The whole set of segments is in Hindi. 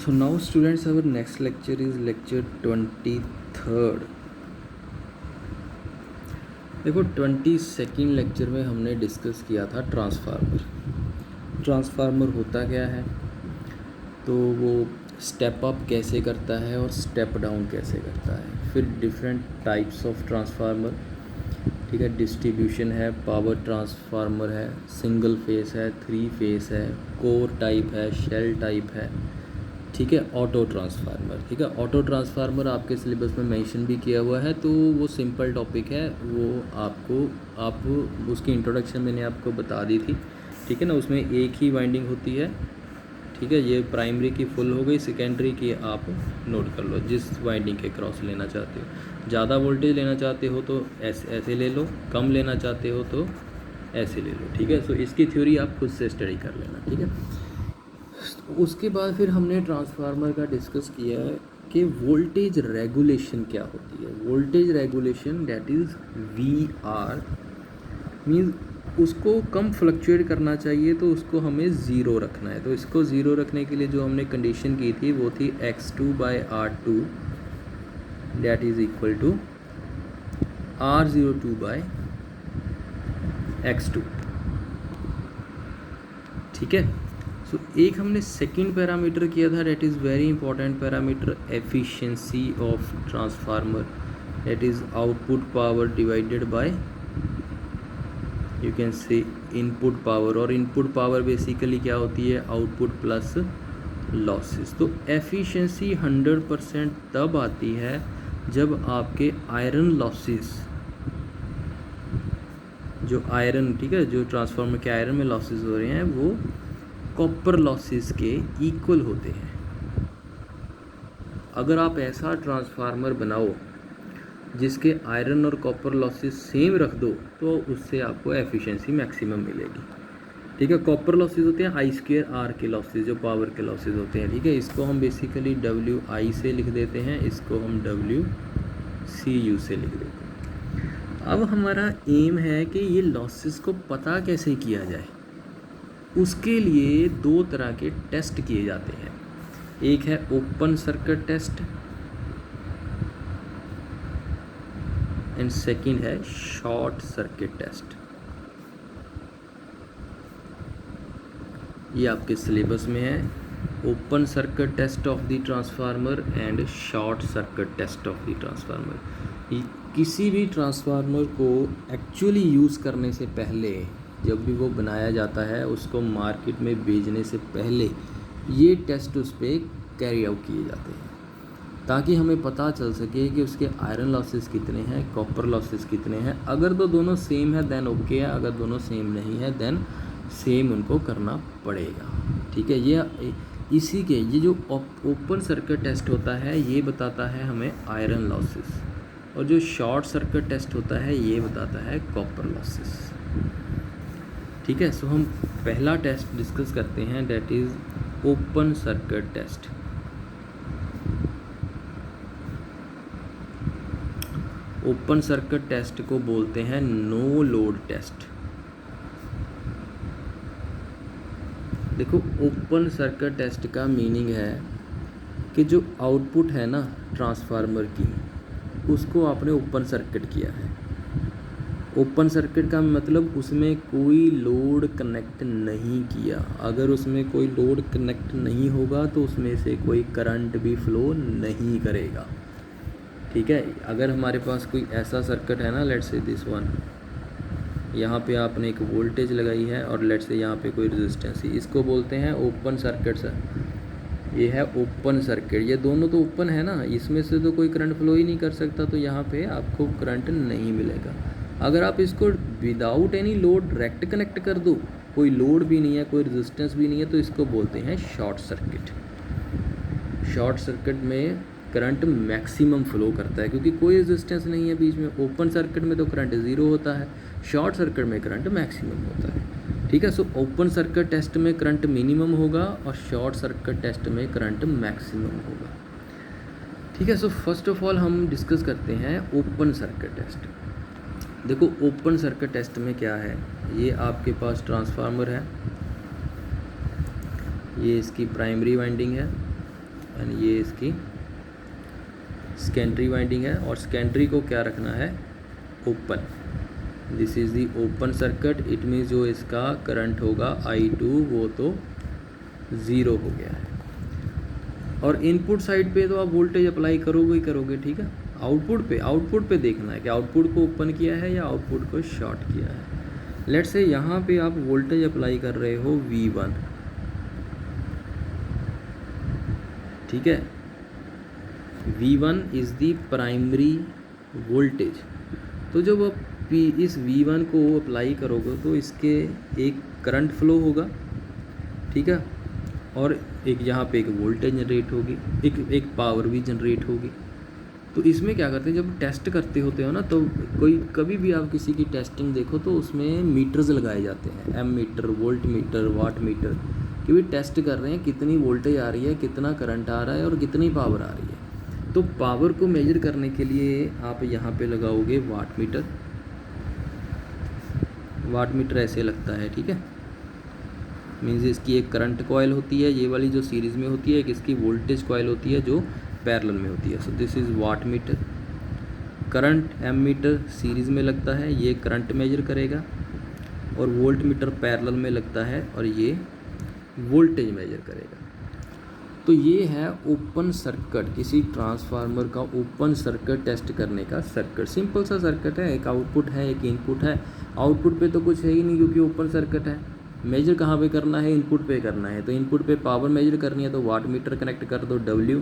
So now students, our next lecture is lecture 23rd. देखो 22nd लेक्चर में हमने डिस्कस किया था ट्रांसफार्मर होता क्या है, तो वो स्टेप अप कैसे करता है और स्टेप डाउन कैसे करता है, फिर डिफरेंट टाइप्स ऑफ ट्रांसफार्मर, ठीक है, डिस्ट्रीब्यूशन है, पावर ट्रांसफार्मर है, सिंगल फेस है, 3 फेस है, कोर टाइप है, शेल टाइप है, ठीक है, ऑटो ट्रांसफार्मर। ठीक है, ऑटो ट्रांसफार्मर आपके सिलेबस में मेंशन भी किया हुआ है, तो वो सिंपल टॉपिक है, वो आप उसकी इंट्रोडक्शन मैंने आपको बता दी थी। ठीक है ना, उसमें एक ही वाइंडिंग होती है। ठीक है, ये प्राइमरी की फुल हो गई, सेकेंडरी की आप नोट कर लो जिस वाइंडिंग के क्रॉस लेना चाहते हो। ज़्यादा वोल्टेज लेना चाहते हो तो ऐसे ले लो, कम लेना चाहते हो तो ऐसे ले लो। ठीक है, सो इसकी थ्योरी आप खुद से स्टडी कर लेना। ठीक है, उसके बाद फिर हमने ट्रांसफार्मर का डिस्कस किया है कि वोल्टेज रेगुलेशन क्या होती है। Voltage regulation that is VR means उसको कम फ्लक्चुएट करना चाहिए, तो उसको हमें ज़ीरो रखना है। तो इसको ज़ीरो रखने के लिए जो हमने कंडीशन की थी वो थी X2/R2 that is equal to R02/X2। ठीक है, सो एक हमने सेकंड पैरामीटर किया था, that is very important parameter, efficiency of transformer, that is output power divided by you can say input power. और इनपुट पावर बेसिकली क्या होती है, आउटपुट प्लस लॉसेस। तो एफिशिएंसी 100% तब आती है जब आपके आयरन लॉसेस, जो आयरन, ठीक है, जो ट्रांसफार्मर के आयरन में लॉसेस हो रहे हैं वो कॉपर लॉसेस के इक्वल होते हैं। अगर आप ऐसा ट्रांसफार्मर बनाओ जिसके आयरन और कॉपर लॉसेस सेम रख दो, तो उससे आपको एफिशिएंसी मैक्सिमम मिलेगी। ठीक है, कॉपर लॉसेस होते हैं I2R के लॉसेस, जो पावर के लॉसेस होते हैं। ठीक है, इसको हम बेसिकली WI से लिख देते हैं, इसको हम WCU से लिख देते हैं। अब हमारा एम है कि ये लॉसेस को पता कैसे किया जाए। उसके लिए 2 तरह के टेस्ट किए जाते हैं, एक है open circuit test and second है शॉर्ट सर्किट टेस्ट। ये आपके सिलेबस में है, open circuit test of the transformer and short circuit test of the transformer. किसी भी ट्रांसफार्मर को एक्चुअली यूज़ करने से पहले, जब भी वो बनाया जाता है, उसको मार्केट में बेचने से पहले ये टेस्ट उस पर कैरी आउट किए जाते हैं, ताकि हमें पता चल सके कि उसके आयरन लॉसेस कितने हैं, कॉपर लॉसेस कितने हैं। अगर तो दोनों सेम है देन ओके है, अगर दोनों सेम नहीं है देन सेम उनको करना पड़ेगा। ठीक है, ये जो ओपन सर्किट टेस्ट होता है ये बताता है हमें आयरन लॉसेस, और जो शॉर्ट सर्किट टेस्ट होता है ये बताता है कॉपर लॉसेस। ठीक है, सो हम पहला टेस्ट डिस्कस करते हैं, that is open circuit test. Open circuit test को बोलते हैं नो लोड टेस्ट। देखो, ओपन सर्किट टेस्ट का मीनिंग है कि जो आउटपुट है ना ट्रांसफार्मर की, उसको आपने ओपन सर्किट किया है। ओपन सर्किट का मतलब उसमें कोई लोड कनेक्ट नहीं किया। अगर उसमें कोई लोड कनेक्ट नहीं होगा तो उसमें से कोई करंट भी फ्लो नहीं करेगा। ठीक है, अगर हमारे पास कोई ऐसा सर्किट है ना, लेट्स से दिस वन, यहाँ पे आपने एक वोल्टेज लगाई है और लेट्स से यहाँ पे कोई रेजिस्टेंस है, इसको बोलते हैं ओपन सर्किट। सर ये है ओपन सर्किट, ये दोनों तो ओपन है ना, इसमें से तो कोई करंट फ्लो ही नहीं कर सकता, तो यहाँ पे आपको करंट नहीं मिलेगा। अगर आप इसको without any load direct connect कर दो, कोई लोड भी नहीं है, कोई रेजिस्टेंस भी नहीं है, तो इसको बोलते हैं शॉर्ट सर्किट। शॉर्ट सर्किट में करंट मैक्सिमम फ्लो करता है क्योंकि कोई रेजिस्टेंस नहीं है बीच में। ओपन सर्किट में तो करंट ज़ीरो होता है, शॉर्ट सर्किट में करंट मैक्सिमम होता है। ठीक है, सो ओपन सर्किट टेस्ट में करंट मिनिमम होगा और शॉर्ट सर्किट टेस्ट में करंट मैक्सिमम होगा। ठीक है, सो फर्स्ट ऑफ ऑल हम डिस्कस करते हैं ओपन सर्किट टेस्ट। देखो, ओपन सर्किट टेस्ट में क्या है, ये आपके पास ट्रांसफार्मर है, ये इसकी प्राइमरी वाइंडिंग है, एंड ये इसकी सेकेंडरी वाइंडिंग है, और सेकेंडरी को क्या रखना है, open. This is the open circuit, it means जो इसका करंट होगा I2 वो तो ज़ीरो हो गया है। और इनपुट साइड पे तो आप वोल्टेज अप्लाई करोगे ही करोगे, ठीक है। आउटपुट पे देखना है कि आउटपुट को ओपन किया है या आउटपुट को शॉर्ट किया है। लेट्स से यहाँ पे आप वोल्टेज अप्लाई कर रहे हो V1, ठीक है। V1 is the primary voltage. तो जब आप इस V1 को अप्लाई करोगे तो इसके एक करंट फ्लो होगा, ठीक है, और एक यहाँ पे एक वोल्टेज जनरेट होगी, एक पावर भी जनरेट होगी। तो इसमें क्या करते हैं, जब टेस्ट करते होते हो ना, तो कभी भी आप किसी की टेस्टिंग देखो तो उसमें मीटर्स लगाए जाते हैं, ammeter, voltmeter, wattmeter, कि भी टेस्ट कर रहे हैं कितनी वोल्टेज आ रही है, कितना करंट आ रहा है और कितनी पावर आ रही है। तो पावर को मेजर करने के लिए आप यहाँ पे लगाओगे वाट मीटर। वाट मीटर ऐसे लगता है, ठीक है, मीन्स इसकी एक करंट कॉइल होती है, ये वाली जो सीरीज़ में होती है, एक इसकी वोल्टेज कॉइल होती है जो पैरेलल में होती है। So this is wattmeter. Current ammeter series में लगता है, ये करंट मेजर करेगा, और वोल्ट मीटर पैरेलल में लगता है और ये वोल्टेज मेजर करेगा। तो ये है ओपन सर्किट, किसी ट्रांसफार्मर का ओपन सर्किट टेस्ट करने का सर्किट। सिंपल सा सर्किट है, एक आउटपुट है, एक इनपुट है। आउटपुट पे तो कुछ है ही नहीं क्योंकि ओपन सर्किट है। मेजर कहाँ पे करना है, इनपुट पे करना है। तो इनपुट पे पावर मेजर करनी है तो वाट मीटर कनेक्ट कर दो, W।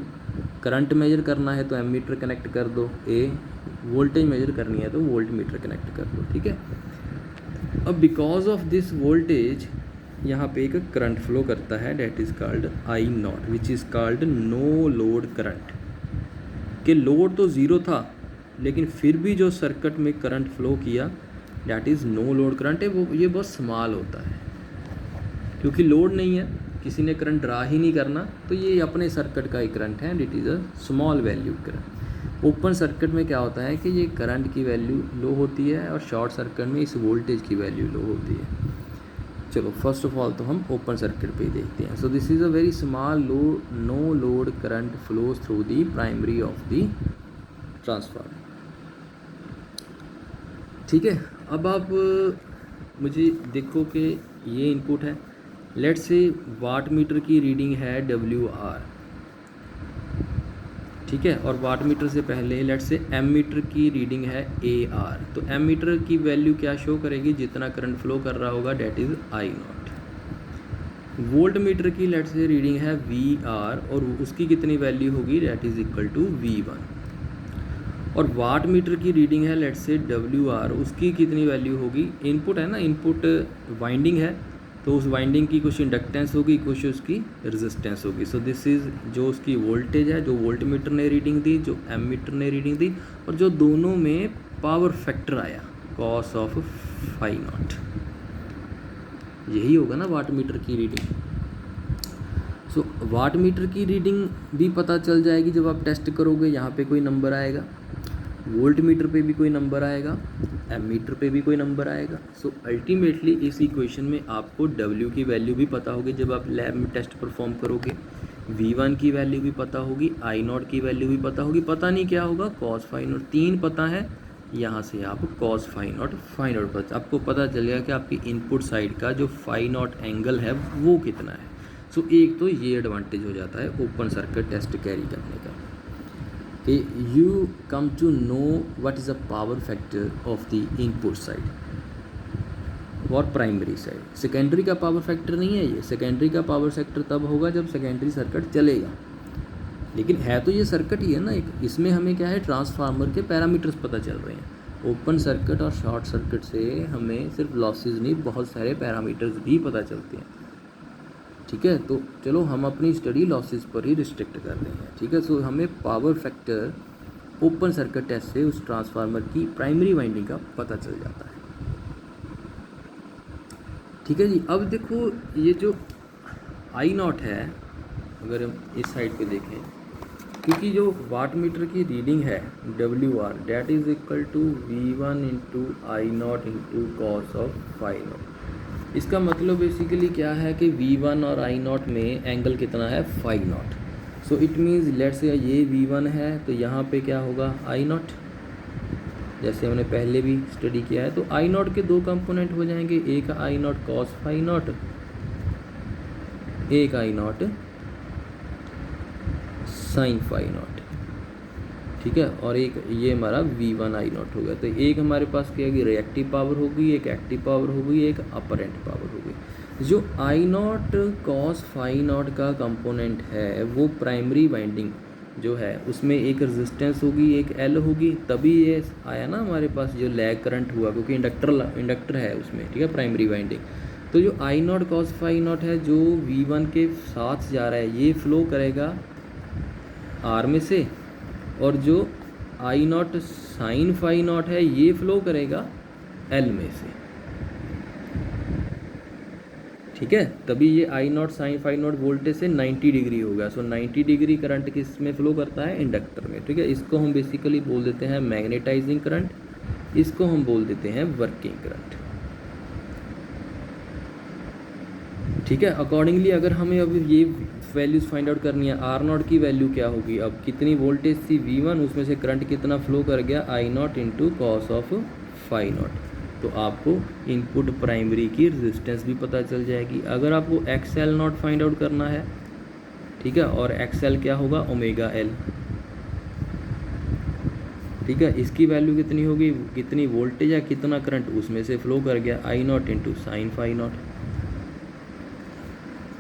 करंट मेजर करना है तो एम मीटर कनेक्ट कर दो, A। वोल्टेज मेजर करनी है तो वोल्ट मीटर कनेक्ट कर दो, ठीक है। अब बिकॉज ऑफ दिस वोल्टेज यहाँ पे एक करंट फ्लो करता है, that is called I0, which is called no load current. कि लोड तो ज़ीरो था लेकिन फिर भी जो सर्किट में करंट फ्लो किया, that is no load current है। वो ये बहुत स्मॉल होता है क्योंकि लोड नहीं है, किसी ने करंट ड्रा ही नहीं करना, तो ये अपने सर्किट का ही करंट है, it is a small value current. Open circuit में क्या होता है कि ये करंट की वैल्यू लो होती है और शॉर्ट सर्किट में इस वोल्टेज की वैल्यू लो होती है। चलो फर्स्ट ऑफ ऑल तो हम ओपन सर्किट पे ही देखते हैं। So this is a very small no load current flows through the primary of the transformer, ठीक है। अब आप मुझे देखो कि ये इनपुट है, लेट्स से वाट मीटर की रीडिंग है WR, ठीक है, और वाट मीटर से पहले लेट्स से एम मीटर की रीडिंग है AR। तो एम मीटर की वैल्यू क्या शो करेगी, जितना करंट फ्लो कर रहा होगा, that is I0। Volt meter की लेट्स से रीडिंग है VR और उसकी कितनी वैल्यू होगी, date is equal to V1। और वाट मीटर की रीडिंग है लेट्स से WR, उसकी कितनी वैल्यू होगी, इनपुट है ना, इनपुट वाइंडिंग है तो उस वाइंडिंग की कुछ इंडक्टेंस होगी, कुछ उसकी रेजिस्टेंस होगी। सो दिस इज़ जो उसकी वोल्टेज है, जो वोल्ट मीटर ने रीडिंग दी, जो एम मीटर ने रीडिंग दी, और जो दोनों में पावर फैक्टर आया cos ऑफ φ0, यही होगा ना वाट मीटर की रीडिंग। सो वाट मीटर की रीडिंग भी पता चल जाएगी जब आप टेस्ट करोगे, यहाँ पे कोई नंबर आएगा, वोल्ट मीटर पे भी कोई नंबर आएगा, एम मीटर पे भी कोई नंबर आएगा। सो अल्टीमेटली इस इक्वेशन में आपको W की वैल्यू भी पता होगी जब आप लैब में टेस्ट परफॉर्म करोगे, V1 की वैल्यू भी पता होगी, I0 की वैल्यू भी पता होगी, पता नहीं क्या होगा, cos φ0, 3 पता है, यहाँ से आप cos φ0 पता, आपको पता चलेगा कि आपकी इनपुट साइड का जो φ0 एंगल है वो कितना है। सो एक तो ये एडवांटेज हो जाता है ओपन सर्किट टेस्ट कैरी करने का, कि you come to know what is the power factor of the input side और प्राइमरी साइड। सेकेंडरी का पावर फैक्टर नहीं है ये, सेकेंडरी का पावर फैक्टर तब होगा जब सेकेंडरी सर्किट चलेगा, लेकिन है तो ये सर्किट ही है ना एक, इसमें हमें क्या है, ट्रांसफार्मर के पैरामीटर्स पता चल रहे हैं। ओपन सर्किट और शॉर्ट सर्किट से हमें सिर्फ लॉसेज नहीं, बहुत सारे पैरामीटर्स भी पता चलते हैं, ठीक है। तो चलो हम अपनी स्टडी लॉसेस पर ही रिस्ट्रिक्ट कर रहे हैं, ठीक है। सो हमें power factor open circuit test से उस ट्रांसफार्मर की प्राइमरी वाइंडिंग का पता चल जाता है, ठीक है जी। अब देखो ये जो I0 है, अगर हम इस साइड पे देखें, क्योंकि जो वाट मीटर की रीडिंग है WR, that is equal to V1 into I0 into cos of φ0। इसका मतलब बेसिकली क्या है कि V1 और I0 में एंगल कितना है, φ0। So it means let's say ये V1 है तो यहाँ पे क्या होगा I नॉट, जैसे हमने पहले भी स्टडी किया है। तो I नॉट के दो कंपोनेंट हो जाएंगे, एक I naught cos phi naught, एक I naught sine phi naught, ठीक है। और एक ये हमारा V1 I नॉट हो गया। तो एक हमारे पास क्या होगी, रिएक्टिव पावर होगी, एक एक्टिव पावर होगी, एक अपरेंट पावर होगी। जो I naught cos phi naught का कंपोनेंट है वो प्राइमरी वाइंडिंग जो है उसमें एक रेजिस्टेंस होगी, एक L होगी, तभी ये आया ना हमारे पास जो लैग करंट हुआ, क्योंकि इंडक्टर है उसमें, ठीक है, प्राइमरी वाइंडिंग। तो जो I naught cos phi naught है जो V1 के साथ जा रहा है ये फ्लो करेगा R में से, और जो I naught sine phi naught है ये फ्लो करेगा L में से, ठीक है। तभी ये I naught sine phi naught voltage से 90 डिग्री हो गया। सो 90 डिग्री करंट किस में फ्लो करता है, इंडक्टर में, ठीक है। इसको हम बेसिकली बोल देते हैं मैग्नेटाइजिंग करंट, इसको हम बोल देते हैं वर्किंग करंट, ठीक है। अकॉर्डिंगली अगर हमें अब ये वैल्यूज़ फाइंड आउट करनी है, R नॉट की वैल्यू क्या होगी, अब कितनी वोल्टेज थी V1, उसमें से करंट कितना फ्लो कर गया I naught into cos of phi naught. तो आपको इनपुट प्राइमरी की रेजिस्टेंस भी पता चल जाएगी। अगर आपको XL नॉट फाइंड आउट करना है, ठीक है, और XL क्या होगा, ओमेगा L, ठीक है। इसकी वैल्यू कितनी होगी, कितनी वोल्टेज या कितना करंट उसमें से फ्लो कर गया, I naught into sine phi naught.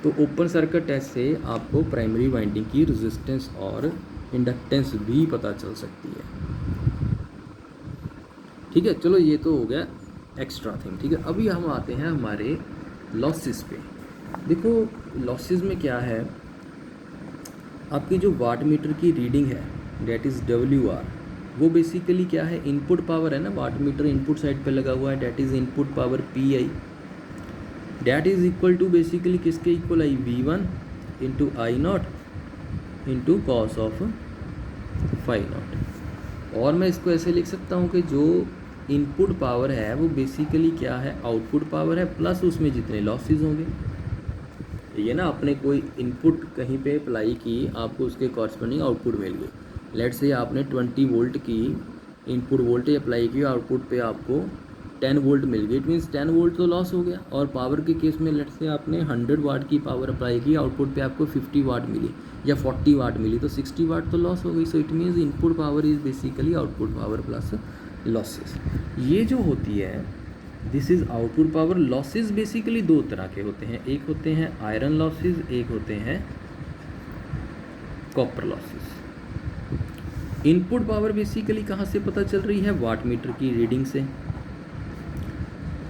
तो ओपन सर्किट टेस्ट से आपको प्राइमरी वाइंडिंग की रेजिस्टेंस और इंडक्टेंस भी पता चल सकती है, ठीक है। चलो ये तो हो गया एक्स्ट्रा थिंग, ठीक है। अभी हम आते हैं हमारे लॉसेस पे। देखो लॉसेस में क्या है, आपकी जो वाट मीटर की रीडिंग है डेट इज़ WR, वो बेसिकली क्या है, इनपुट पावर है ना, वाट मीटर इनपुट साइड पे लगा हुआ है, that is input power PI, that is equal to basically किसके इक्वल आई, V1 into I naught into cos of phi naught. और मैं इसको ऐसे लिख सकता हूँ कि जो इनपुट पावर है वो बेसिकली क्या है, आउटपुट पावर है, प्लस उसमें जितने लॉसेस होंगे। ये ना आपने कोई इनपुट कहीं पे अप्लाई की, आपको उसके कॉरस्पॉन्डिंग आउटपुट मिल गई। लेट्स से आपने 20 वोल्ट की इनपुट वोल्टेज अप्लाई की, आउटपुट पे आपको 10 वोल्ट मिल गई, इट मीन्स 10 वोल्ट तो लॉस हो गया। और पावर के केस में लेट्स से आपने 100 वाट की पावर अप्लाई की, आउटपुट पे आपको 50 वाट मिली या 40 वाट मिली, तो 60 वाट तो लॉस हो गई। So it means input power is basically output power plus losses. ये जो होती है this is output power. Losses basically दो तरह के होते हैं, एक होते हैं आयरन लॉसेस, एक होते हैं copper losses. Input power basically कहाँ से पता चल रही है, वाट मीटर की रीडिंग से।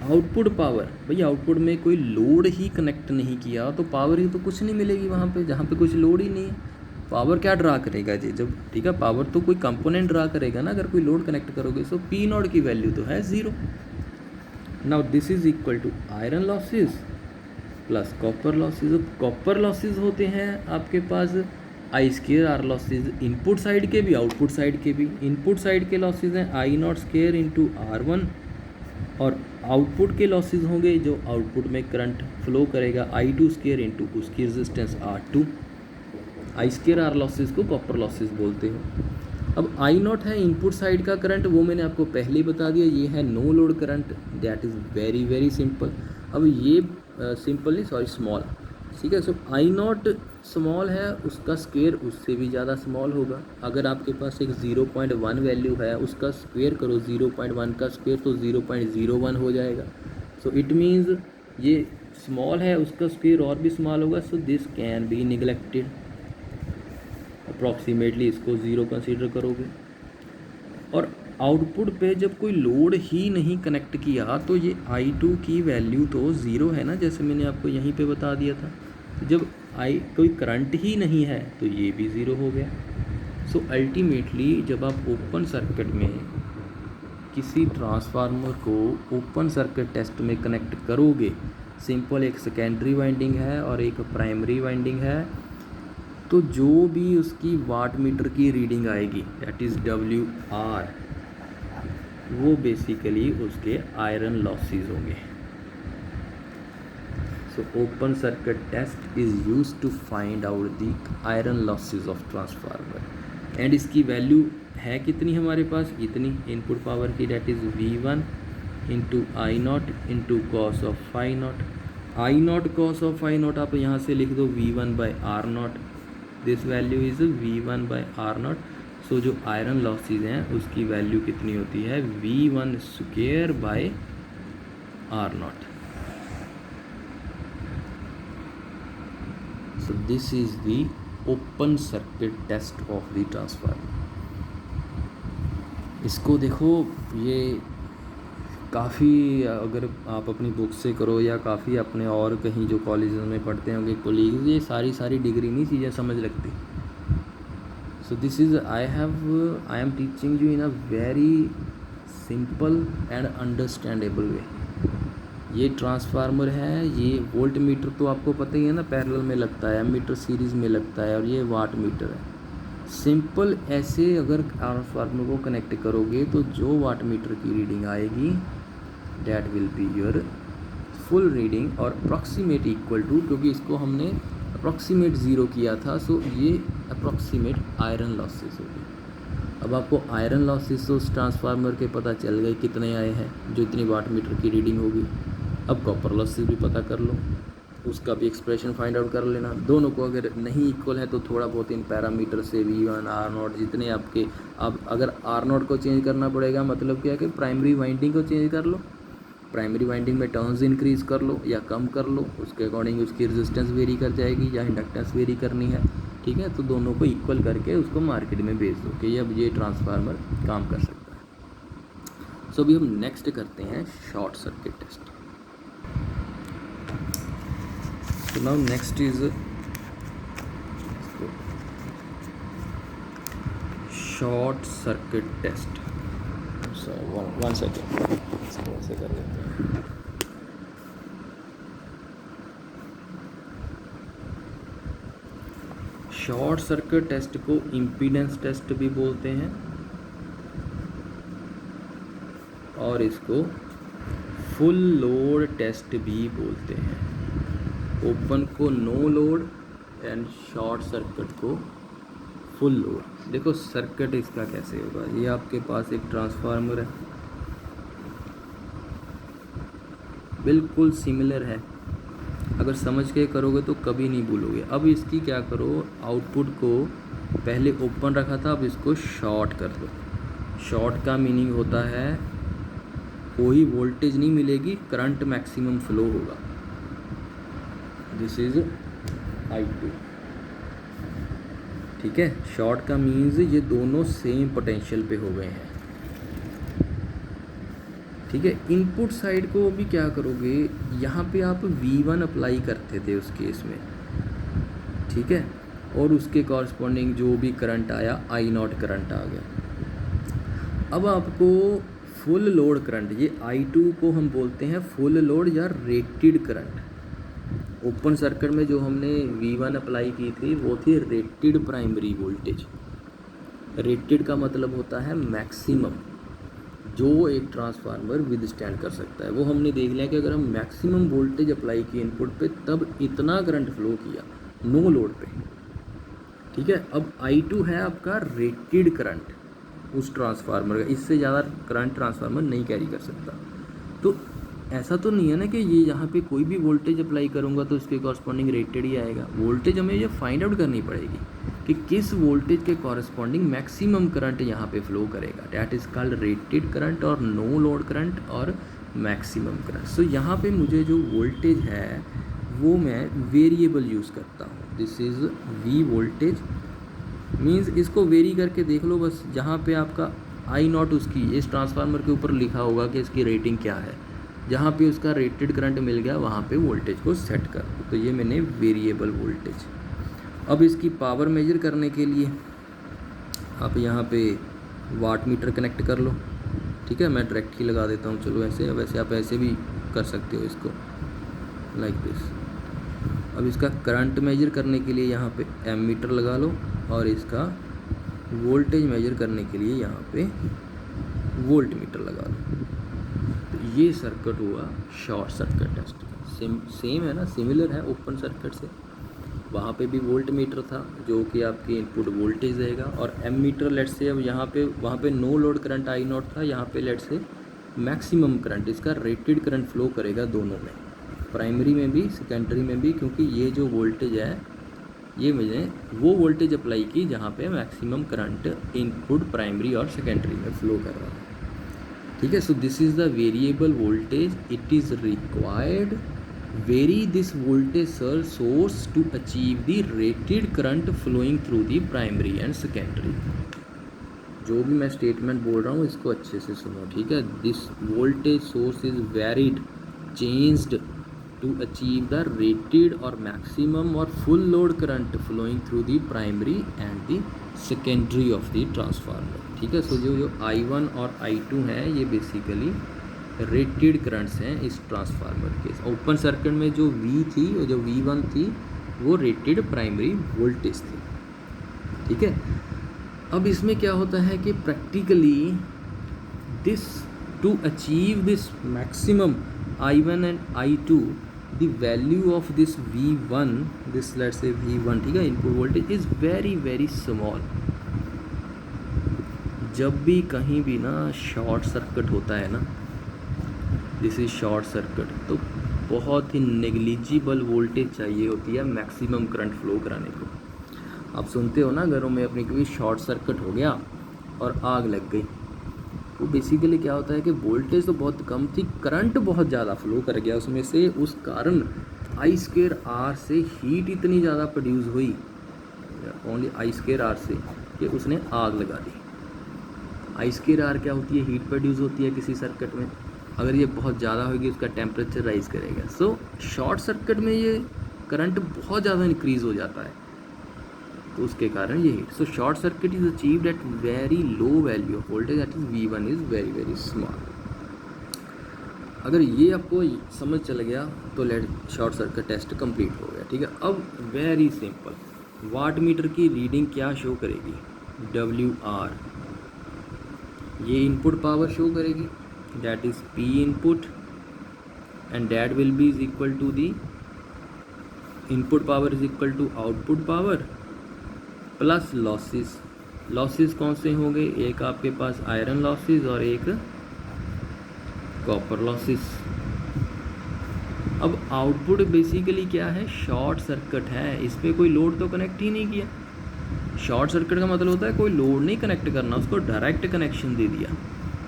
आउटपुट पावर, भाई आउटपुट में कोई लोड ही कनेक्ट नहीं किया तो पावर ही तो कुछ नहीं मिलेगी वहाँ पे, जहाँ पे कुछ लोड ही नहीं है। पावर क्या ड्रा करेगा जी, जब, ठीक है, पावर तो कोई कंपोनेंट ड्रा करेगा ना, अगर कोई लोड कनेक्ट करोगे। सो P नॉट की वैल्यू तो है 0। Now this is equal to iron losses plus copper losses. Copper losses होते हैं आपके पास I2R लॉसेज, इनपुट साइड के भी आउटपुट साइड के भी। इनपुट साइड के लॉसेज हैं I not square into R1, और आउटपुट के लॉसेज होंगे जो आउटपुट में करंट फ्लो करेगा I2 स्क्वायर इंटू उसकी रेजिस्टेंस R2। I2R लॉसेज को कॉपर लॉसेज बोलते हो। अब I नॉट है इनपुट साइड का करंट, वो मैंने आपको पहले ही बता दिया, ये है no load current, that is very very simple. अब ये सिंपल नहीं, सॉरी, स्मॉल, ठीक है। सो I नॉट स्मॉल है, उसका स्क्वायर उससे भी ज़्यादा स्मॉल होगा। अगर आपके पास एक 0.1 वैल्यू है, उसका स्क्वायर करो 0.1 का स्क्वायर तो 0.01 हो जाएगा। सो इट मीन्स ये स्मॉल है, उसका स्क्वायर और भी स्मॉल होगा। So this can be neglected, approximately इसको 0 कंसीडर करोगे। और आउटपुट पे जब कोई लोड ही नहीं कनेक्ट किया तो ये I2 की वैल्यू तो 0 है ना, जैसे मैंने आपको यहीं पे बता दिया था। जब कोई करंट ही नहीं है तो ये भी 0 हो गया। सो अल्टीमेटली जब आप ओपन सर्किट में किसी ट्रांसफार्मर को ओपन सर्किट टेस्ट में कनेक्ट करोगे, सिंपल एक सेकेंडरी वाइंडिंग है और एक प्राइमरी वाइंडिंग है, तो जो भी उसकी वाट मीटर की रीडिंग आएगी दैट इज़ WR, वो बेसिकली उसके आयरन लॉसेस होंगे। So open circuit test is used to find out the iron losses of transformer. And इसकी वैल्यू है कितनी हमारे पास, इतनी इनपुट पावर की, that is V1 into I naught into cos of phi naught. I naught cos of phi naught आप यहाँ से लिख दो V1 by R naught. This value is V1 by R naught. So जो आयरन लॉसेज हैं उसकी वैल्यू कितनी होती है, V1 square by R naught. So this is the open circuit test of the transformer. इसको देखो, ये काफ़ी अगर आप अपनी बुक से करो या काफ़ी अपने और कहीं जो कॉलेज में पढ़ते होंगे कोलीग्स, ये सारी डिग्री नहीं चीज़ें समझ लगती. So this is I am teaching you in a very simple and understandable way. ये ट्रांसफार्मर है, ये वोल्ट मीटर तो आपको पता ही है ना, पैरेलल में लगता है, एमीटर सीरीज़ में लगता है, और ये वाट मीटर है. सिंपल ऐसे अगर ट्रांसफार्मर को कनेक्ट करोगे तो जो वाट मीटर की रीडिंग आएगी that will be your full reading और अप्रॉक्सीमेट इक्वल टू, क्योंकि इसको हमने अप्रॉक्सीमेट ज़ीरो किया था, सो ये अप्रॉक्सीमेट आयरन लॉसेस होगी. अब आपको आयरन लॉसेस तो उस ट्रांसफार्मर के पता चल गए कितने आए हैं, जो इतनी वाट मीटर की रीडिंग होगी. अब कॉपर लॉसेस भी पता कर लो, उसका भी एक्सप्रेशन फाइंड आउट कर लेना. दोनों को अगर नहीं इक्वल है तो थोड़ा बहुत इन पैरामीटर से V1 आर नॉट जितने आपके, अब अगर आर नॉट को चेंज करना पड़ेगा मतलब क्या कि प्राइमरी वाइंडिंग को चेंज कर लो, प्राइमरी वाइंडिंग में टर्न्स इंक्रीज़ कर लो या कम कर लो, उसके अकॉर्डिंग उसकी रेजिस्टेंस वेरी कर जाएगी या इंडक्टेंस वेरी करनी है. ठीक है, तो दोनों को इक्वल करके उसको मार्केट में बेच दो कि अब ये ट्रांसफार्मर काम कर सकता है. सो अभी हम नेक्स्ट करते हैं short circuit test. So now next is short circuit test. So one second, इसको ऐसे कर लेते हैं. शॉर्ट सर्किट टेस्ट को इम्पीडेंस टेस्ट भी बोलते हैं और इसको फुल लोड टेस्ट भी बोलते हैं. ओपन को no load and short circuit को फुल लोड. देखो सर्किट इसका कैसे होगा, ये आपके पास एक ट्रांसफार्मर है, बिल्कुल सिमिलर है, अगर समझ के करोगे तो कभी नहीं भूलोगे. अब इसकी क्या करो, आउटपुट को पहले ओपन रखा था, अब इसको शॉर्ट कर दो. शॉर्ट का मीनिंग होता है कोई वोल्टेज नहीं मिलेगी, करंट मैक्सिमम फ्लो होगा. This is I2. ठीक है, शॉर्ट का मीन्स ये दोनों सेम पोटेंशियल पे हो गए हैं. ठीक है, इनपुट साइड को भी क्या करोगे, यहाँ पे आप V1 अप्लाई करते थे उस केस में. ठीक है, और उसके कॉरस्पॉन्डिंग जो भी करंट आया I0 करंट आ गया. अब आपको फुल लोड करंट, ये I2 को हम बोलते हैं फुल लोड या रेटेड करंट. ओपन सर्किट में जो हमने V1 अप्लाई की थी वो थी रेटेड प्राइमरी वोल्टेज. रेटेड का मतलब होता है मैक्सिमम जो एक ट्रांसफार्मर विदस्टैंड कर सकता है. वो हमने देख लिया कि अगर हम मैक्सिमम वोल्टेज अप्लाई की इनपुट पे तब इतना करंट फ्लो किया नो लोड पे. ठीक है, अब I2 है आपका रेटेड करंट उस ट्रांसफार्मर का, इससे ज़्यादा करंट ट्रांसफार्मर नहीं कैरी कर सकता. तो ऐसा तो नहीं है ना कि ये यहाँ पे कोई भी वोल्टेज अप्लाई करूँगा तो उसके कॉरस्पॉन्डिंग रेटेड ही आएगा. वोल्टेज हमें ये फाइंड आउट करनी पड़ेगी कि किस वोल्टेज के कॉरस्पॉन्डिंग मैक्सिमम करंट यहाँ पे फ्लो करेगा. That is called rated current और नो लोड करंट और मैक्सिमम करंट. सो यहाँ पे मुझे जो वोल्टेज है वो मैं वेरिएबल यूज़ करता हूँ. This is V voltage means इसको वेरी करके देख लो बस. जहाँ पे आपका I0 उसकी इस ट्रांसफार्मर के ऊपर लिखा होगा कि इसकी रेटिंग क्या है, जहाँ पे उसका रेटेड करंट मिल गया वहाँ पे वोल्टेज को सेट कर दो. तो ये मैंने वेरिएबल वोल्टेज. अब इसकी पावर मेजर करने के लिए आप यहाँ पे वाट मीटर कनेक्ट कर लो. ठीक है, मैं डायरेक्ट ही लगा देता हूँ. चलो ऐसे, वैसे आप ऐसे भी कर सकते हो इसको लाइक दिस. अब इसका करंट मेजर करने के लिए यहाँ पे एमीटर लगा लो और इसका वोल्टेज मेजर करने के लिए यहाँ पे वोल्ट मीटर लगा लो. तो ये सर्किट हुआ शॉर्ट सर्किट टेस्ट. सेम है ना, सिमिलर है ओपन सर्किट से। वहाँ पे भी वोल्ट मीटर था जो कि आपकी इनपुट वोल्टेज देगा, और एम मीटर लेट से अब यहाँ पे वहाँ पे no load current I naught था, यहाँ पे लेट से मैक्सिमम करंट, इसका रेटेड करंट फ्लो करेगा दोनों में, प्राइमरी में भी सेकेंडरी में भी, क्योंकि ये जो वोल्टेज है ये मुझे वो वोल्टेज अप्लाई की जहाँ पे मैक्सिमम करंट इनपुट प्राइमरी और सेकेंडरी में फ्लो कर रहा है। ठीक है, so this is the variable voltage, it is required vary this voltage source to achieve the rated current flowing through the primary and secondary। जो भी मैं स्टेटमेंट बोल रहा हूँ इसको अच्छे से सुनो, ठीक है। This voltage source is varied changed to achieve the rated और मैक्सिमम और full load current flowing through the primary and the secondary of the transformer. ठीक है, सो जो I1 और I2 हैं ये बेसिकली रेटेड करंट्स हैं इस ट्रांसफार्मर के। ओपन सर्किट में जो V थी और जो V1 थी वो रेटेड प्राइमरी वोल्टेज थी। ठीक है, अब इसमें क्या होता है कि practically this to achieve this maximum I1 and I2 the value of this V1, this let's say V1, ठीक है, input voltage is very very small. जब भी कहीं भी ना शॉर्ट सर्किट होता है ना, दिस इज शॉर्ट सर्किट, तो बहुत ही नेग्लिजिबल वोल्टेज चाहिए होती है मैक्सिमम करंट फ्लो कराने को। आप सुनते हो ना घरों में अपनी, कभी शॉर्ट सर्किट हो गया और आग लग गई, तो बेसिकली क्या होता है कि वोल्टेज तो बहुत कम थी, करंट बहुत ज़्यादा फ्लो कर गया उसमें से, उस कारण I²R से हीट इतनी ज़्यादा प्रोड्यूस हुई, ओनली I²R से, कि उसने आग लगा दी। I²R क्या होती है? हीट प्रोड्यूस होती है किसी सर्किट में, अगर ये बहुत ज़्यादा होगी उसका टेम्परेचर राइज करेगा। सो शॉर्ट सर्किट में ये करंट बहुत ज़्यादा इंक्रीज़ हो जाता है, तो उसके कारण ये heat. So short circuit is achieved at very low value of voltage, that is V1 is very very small. अगर ये आपको समझ चल गया तो let short circuit test complete हो गया। ठीक है, अब वेरी सिंपल, वाट मीटर की रीडिंग क्या शो करेगी? WR, ये इनपुट पावर शो करेगी, that is P input, and that will be is equal to the input power is equal to output power plus losses. Losses कौन से होंगे? एक आपके पास आयरन लॉसेस और एक कॉपर लॉसेस। अब आउटपुट बेसिकली क्या है? शॉर्ट सर्किट है, इस पर कोई लोड तो कनेक्ट ही नहीं किया। शॉर्ट सर्किट का मतलब होता है कोई लोड नहीं कनेक्ट करना, उसको डायरेक्ट कनेक्शन दे दिया।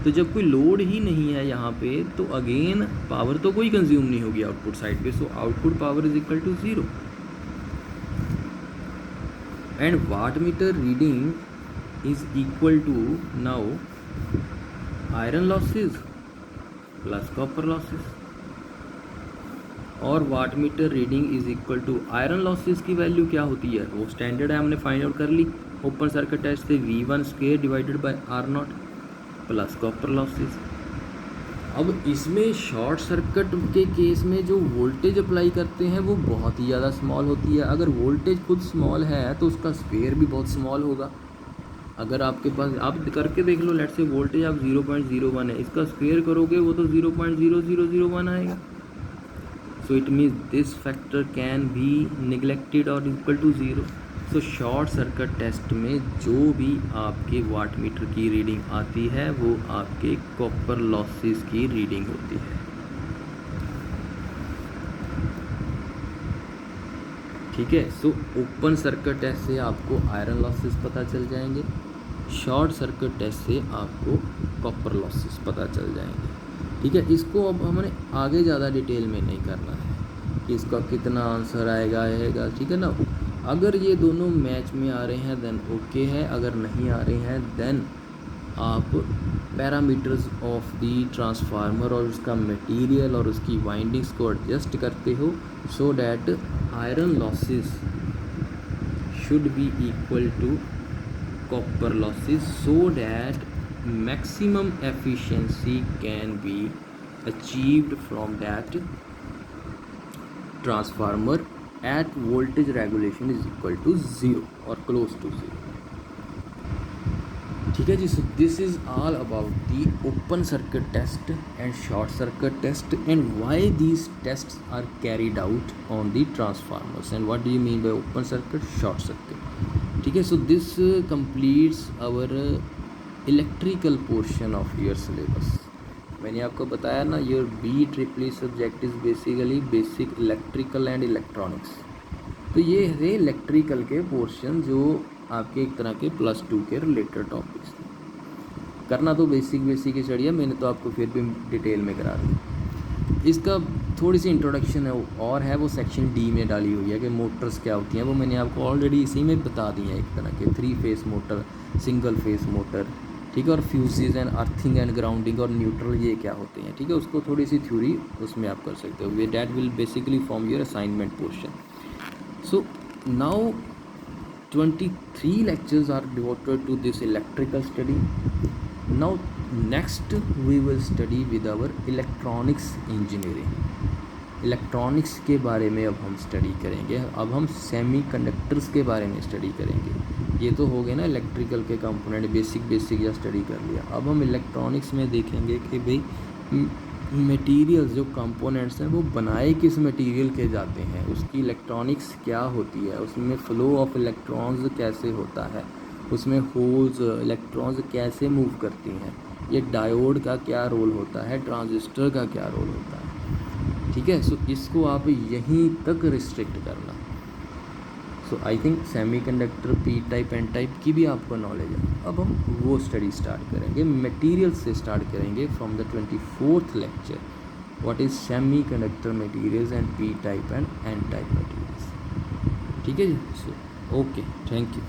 तो जब कोई लोड ही नहीं है यहाँ पे, तो अगेन पावर तो कोई कंज्यूम नहीं होगी आउटपुट साइड पे, so output power is equal to 0। And watt meter reading is equal to now iron losses plus copper losses, और वाट meter reading is equal to iron losses की वैल्यू क्या होती है? वो स्टैंडर्ड है, हमने फाइंड आउट कर ली ओपन सर्किट टेस्ट से, V1² divided by R0 plus copper losses. अब इसमें शॉर्ट सर्किट के केस में जो वोल्टेज अप्लाई करते हैं वो बहुत ही ज़्यादा स्मॉल होती है। अगर वोल्टेज खुद स्मॉल है तो उसका स्क्वायर भी बहुत स्मॉल होगा। अगर आपके पास, आप करके देख लो, लेट से वोल्टेज आप 0.01 है, इसका स्क्वायर करोगे वो तो 0.0001 आएगा। So it means this factor can be neglected और इक्वल टू 0। तो शॉर्ट सर्किट टेस्ट में जो भी आपके वाट मीटर की रीडिंग आती है वो आपके कॉपर लॉसेस की रीडिंग होती है। ठीक है, सो ओपन सर्किट टेस्ट से आपको आयरन लॉसेस पता चल जाएंगे, शॉर्ट सर्किट टेस्ट से आपको कॉपर लॉसेस पता चल जाएंगे। ठीक है, इसको अब हमने आगे ज़्यादा डिटेल में नहीं करना है कि इसका कितना आंसर आएगा। ठीक है ना, अगर ये दोनों मैच में आ रहे हैं देन ओके है, अगर नहीं आ रहे हैं देन आप पैरामीटर्स ऑफ द ट्रांसफार्मर और उसका मटेरियल और उसकी वाइंडिंग्स को एडजस्ट करते हो, so that iron losses should be equal to copper losses, so that maximum efficiency can be achieved from that transformer at voltage regulation is equal to 0 or close to 0. ठीक है जी। So this is all about the open circuit test and short circuit test and why these tests are carried out on the transformers and what do you mean by open circuit, short circuit. ठीक है, so this completes our electrical portion of your syllabus. मैंने आपको बताया ना, your BEE subject is basically basic electrical and electronics. तो ये है इलेक्ट्रिकल के पोर्शन जो आपके एक तरह के +2 के रिलेटेड टॉपिक्स थे। करना तो बेसिक ही स्टडी है, मैंने तो आपको फिर भी डिटेल में करा दी। इसका थोड़ी सी इंट्रोडक्शन है और है वो सेक्शन D में डाली हुई है कि मोटर्स क्या होती हैं, वो मैंने आपको ऑलरेडी इसी में बता दी है। एक तरह के 3 face motor, single phase motor, ठीक है, और fuses and earthing and grounding और न्यूट्रल ये क्या होते हैं। ठीक है, उसको थोड़ी सी थ्योरी उसमें आप कर सकते हो। वे that will basically form your assignment portion. So now 23 lectures are devoted to this electrical study. Now next we will study with our electronics engineering. Electronics के बारे में अब हम स्टडी करेंगे। अब हम सेमीकंडक्टर्स के बारे में स्टडी करेंगे। ये तो हो गए ना इलेक्ट्रिकल के कंपोनेंट, बेसिक या स्टडी कर लिया। अब हम इलेक्ट्रॉनिक्स में देखेंगे कि भाई मटेरियल्स जो कंपोनेंट्स हैं वो बनाए किस मटेरियल के जाते हैं, उसकी इलेक्ट्रॉनिक्स क्या होती है, उसमें फ़्लो ऑफ इलेक्ट्रॉन्स कैसे होता है, उसमें होल्स इलेक्ट्रॉन्स कैसे मूव करती हैं, ये डायोड का क्या रोल होता है, ट्रांजिस्टर का क्या रोल होता है। ठीक है, सो इसको आप यहीं तक रिस्ट्रिक्ट करना। So I think semiconductor P type N type की भी आपको नॉलेज है। अब हम वो स्टडी स्टार्ट करेंगे, मटेरियल से स्टार्ट करेंगे from the 24th lecture, what is semiconductor materials and P type and N type materials. ठीक है जी, सो ओके, थैंक यू।